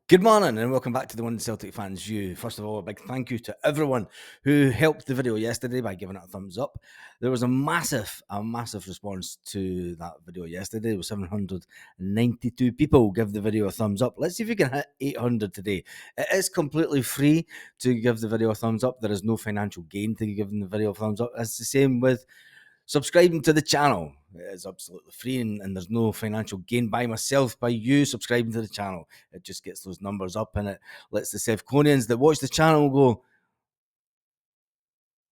Good morning and welcome back to the One Celtic Fans View. First of all, a big thank you to everyone who helped the video yesterday by giving it a thumbs up. There was a massive response to that video yesterday. There was 792 people give the video a thumbs up. Let's see if we can hit 800 today. It is completely free to give the video a thumbs up. There is no financial gain to giving the video a thumbs up. It's the same with subscribing to the channel. It is absolutely free and there's no financial gain by myself, by you subscribing to the channel. It just gets those numbers up and it lets the Sevconians that watch the channel go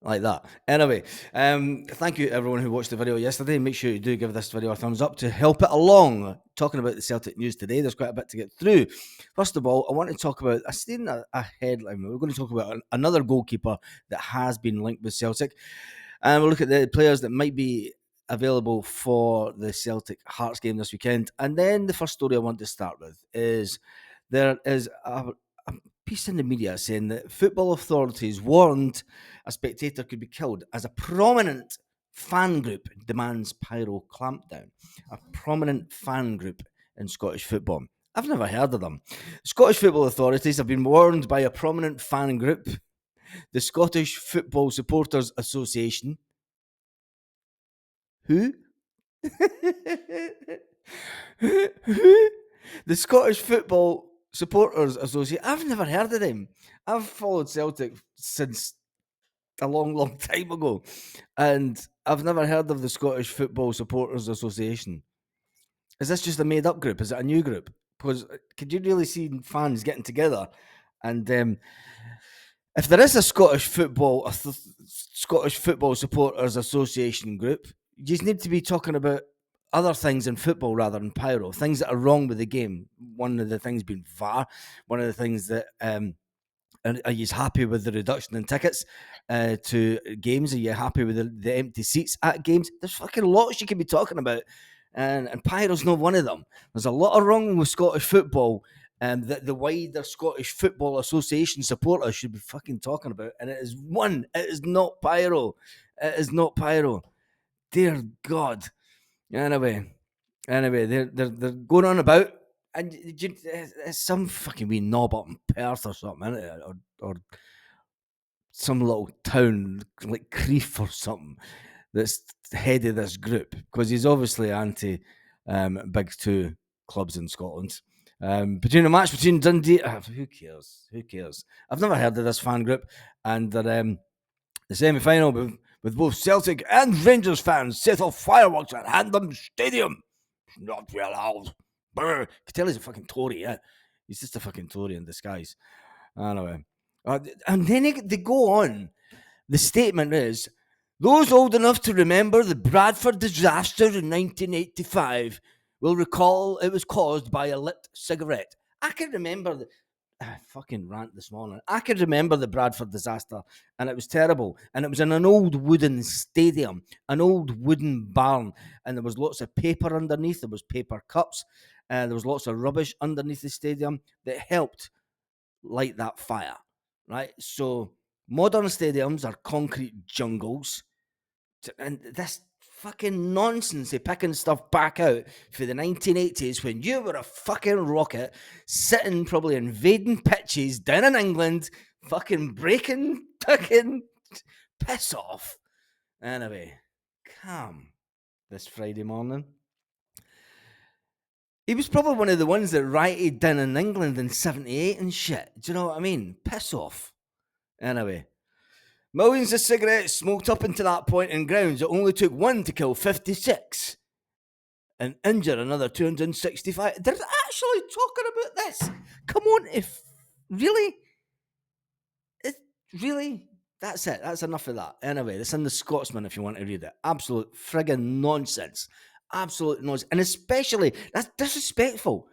like that. Anyway, thank you everyone who watched the video yesterday. Make sure you do give this video a thumbs up to help it along. Talking about the Celtic news today, there's quite a bit to get through. First of all, I want to talk about, I've seen a headline. We're going to talk about another goalkeeper that has been linked with Celtic. And we'll look at the players that might be available for the Celtic Hearts game this weekend. And then the first story I want to start with is there is a piece in the media saying that football authorities warned a spectator could be killed as a prominent fan group demands pyro clampdown. A prominent fan group in Scottish football. I've never heard of them. Scottish football authorities have been warned by a prominent fan group, the Scottish Football Supporters Association. Who? Who? The Scottish Football Supporters Association. I've never heard of them. I've followed Celtic since a long time ago, and I've never heard of the Scottish Football Supporters Association. Is this just a made-up group? Is it a new group? Because could you really see fans getting together and if there is a Scottish Football Supporters Association group, you just need to be talking about other things in football rather than pyro, things that are wrong with the game. One of the things being VAR, one of the things that are you happy with the reduction in tickets to games? Are you happy with the empty seats at games? There's fucking lots you can be talking about, and pyro's not one of them. There's a lot of wrong with Scottish football that the wider Scottish Football Association supporters should be fucking talking about, and it is one. It is not pyro. It is not pyro. Dear God. Anyway, they're going on about, and it's some fucking wee knob up in Perth or something, isn't it? Or some little town like Crieff or something that's head of this group, because he's obviously anti big two clubs in Scotland. Between a match between Dundee, who cares? I've never heard of this fan group, and they're the semi-final with both Celtic and Rangers fans set off fireworks at Handham Stadium. Not be allowed. Brr. You can tell he's a fucking Tory, yeah. He's just a fucking Tory in disguise. Anyway. And then they go on. The statement is, those old enough to remember the Bradford disaster in 1985 will recall it was caused by a lit cigarette. I can remember fucking rant this morning. I can remember the Bradford disaster, and it was terrible. And it was in an old wooden stadium, an old wooden barn, and there was lots of paper underneath. There was paper cups, and there was lots of rubbish underneath the stadium that helped light that fire, right? So modern stadiums are concrete jungles, and this fucking nonsense of picking stuff back out for the 1980s when you were a fucking rocket sitting probably invading pitches down in England, fucking breaking, fucking piss off. Anyway, calm this Friday morning. He was probably one of the ones that rioted down in England in 78 and shit. Do you know what I mean? Piss off. Anyway. Millions of cigarettes smoked up until that point in grounds. It only took one to kill 56 and injure another 265. They're actually talking about this. Come on, really? That's it. That's enough of that. Anyway, it's in the Scotsman if you want to read it. Absolute friggin' nonsense. Absolute nonsense. And especially, that's disrespectful.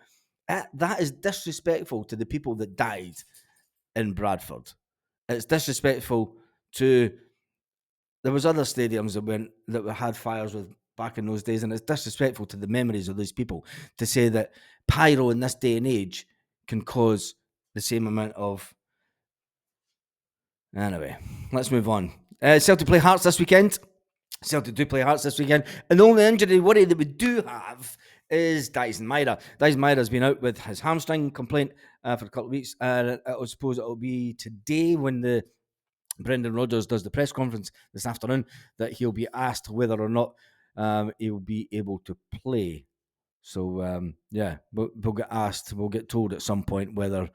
That is disrespectful to the people that died in Bradford. It's disrespectful to, there was other stadiums that had fires with back in those days, and it's disrespectful to the memories of these people to say that pyro in this day and age can cause the same amount of. Anyway, let's move on. Celtic play Hearts this weekend. Celtic do play Hearts this weekend, and the only injury worry that we do have is Dyson Myra. Dyson Myra's been out with his hamstring complaint for a couple of weeks, and I suppose it'll be today when the Brendan Rodgers does the press conference this afternoon that he'll be asked whether or not he'll be able to play. So yeah, we'll get asked, we'll get told at some point whether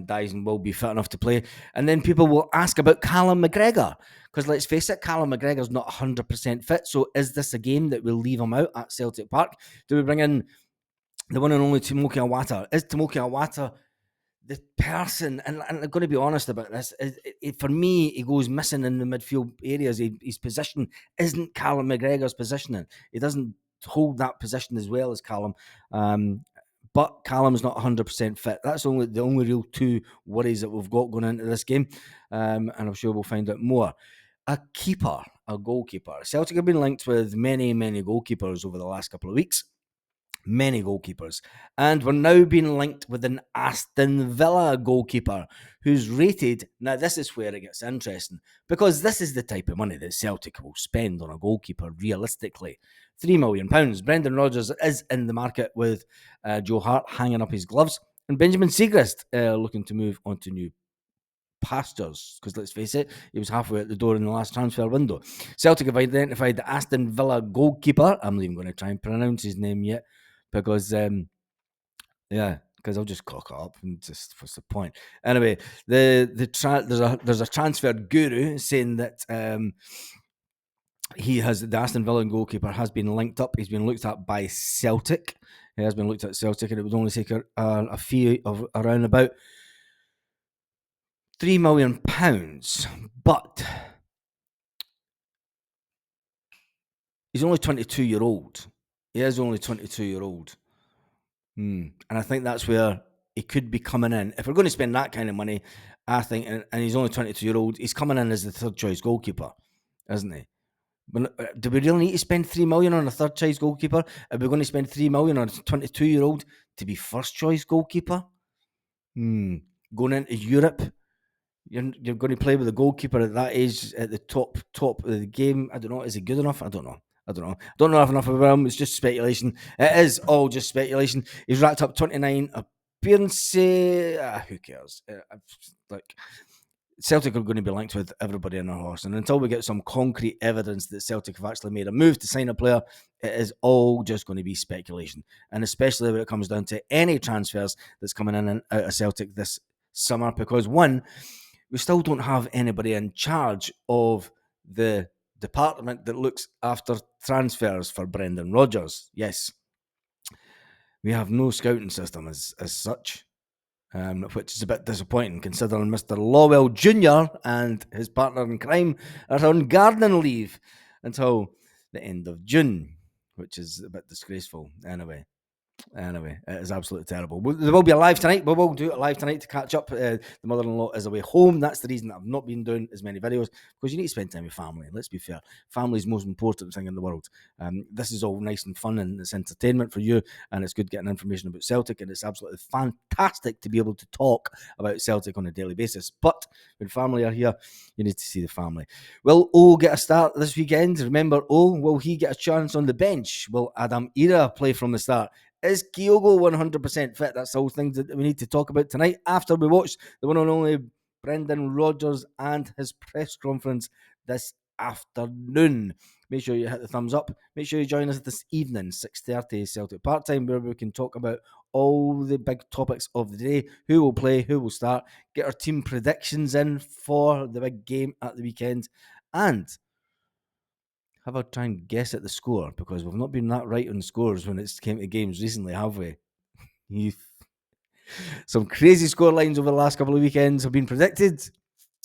Dyson will be fit enough to play, and then people will ask about Callum McGregor, because let's face it, Callum McGregor's not 100% fit. So is this a game that we'll leave him out at Celtic Park? Do we bring in the one and only Timothy Awata? Is Timothy Awata the person, and I'm going to be honest about this, for me, he goes missing in the midfield areas. His position isn't Callum McGregor's positioning. He doesn't hold that position as well as Callum. But Callum's not 100% fit. That's the only real two worries that we've got going into this game. And I'm sure we'll find out more. A goalkeeper. Celtic have been linked with many, many goalkeepers over the last couple of weeks. Many goalkeepers, and we're now being linked with an Aston Villa goalkeeper who's rated. Now, this is where it gets interesting, because this is the type of money that Celtic will spend on a goalkeeper realistically. £3 million. Brendan Rodgers is in the market with Joe Hart hanging up his gloves, and Benjamin Siegrist looking to move on to new pastures, because let's face it, he was halfway out the door in the last transfer window. Celtic have identified the Aston Villa goalkeeper. I'm not even going to try and pronounce his name yet, because because I'll just cock it up and just what's the point? Anyway, there's a transfer guru saying that the Aston Villa goalkeeper has been linked up. He's been looked at by Celtic. He has been looked at Celtic, and it would only take a fee of around about £3 million, but he's only 22-year-old. He is only 22-year-old. And I think that's where he could be coming in. If we're going to spend that kind of money, I think, and he's only 22-year-old, he's coming in as the third choice goalkeeper, isn't he? But do we really need to spend £3 million on a third choice goalkeeper? Are we going to spend £3 million on a 22-year-old to be first choice goalkeeper? Going into Europe, you're going to play with a goalkeeper at that age at the top of the game. I don't know. Is he good enough? I don't know. Don't know enough about him. It's just speculation. It is all just speculation. He's racked up 29 appearances. Who cares? Like, Celtic are going to be linked with everybody in their horse, and until we get some concrete evidence that Celtic have actually made a move to sign a player, it is all just going to be speculation. And especially when it comes down to any transfers that's coming in and out of Celtic this summer, because one, we still don't have anybody in charge of the department that looks after transfers for Brendan Rodgers. Yes, we have no scouting system as such, which is a bit disappointing considering Mr. Lawwell Jr. and his partner in crime are on gardening leave until the end of June, which is a bit disgraceful. Anyway, it is absolutely terrible. There will be a live tonight. We will do it live tonight to catch up. The mother-in-law is away home. That's the reason that I've not been doing as many videos, because you need to spend time with family. Let's be fair. Family is the most important thing in the world. This is all nice and fun, and it's entertainment for you, and it's good getting information about Celtic, and it's absolutely fantastic to be able to talk about Celtic on a daily basis. But when family are here, you need to see the family. Will O get a start this weekend? Remember O, will he get a chance on the bench? Will Adam Ira play from the start? Is Kyogo 100% fit? That's all things that we need to talk about tonight after we watch the one and only Brendan Rodgers and his press conference this afternoon. Make sure you hit the thumbs up. Make sure you join us this evening, 6:30 Celtic Park time, where we can talk about all the big topics of the day. Who will play, who will start, get our team predictions in for the big game at the weekend, and have a try and guess at the score, because we've not been that right on scores when it's came to games recently, have we? Some crazy score lines over the last couple of weekends have been predicted,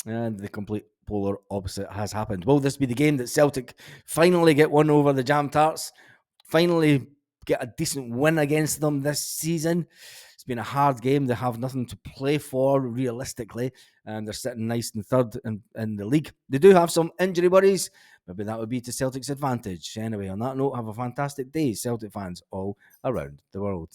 and the complete polar opposite has happened. Will this be the game that Celtic finally get one over the Jam Tarts? Finally get a decent win against them this season? It's been a hard game. They have nothing to play for realistically, and they're sitting nice and third in the league. They do have some injury worries. Maybe that would be to Celtic's advantage. Anyway, on that note, have a fantastic day, Celtic fans all around the world.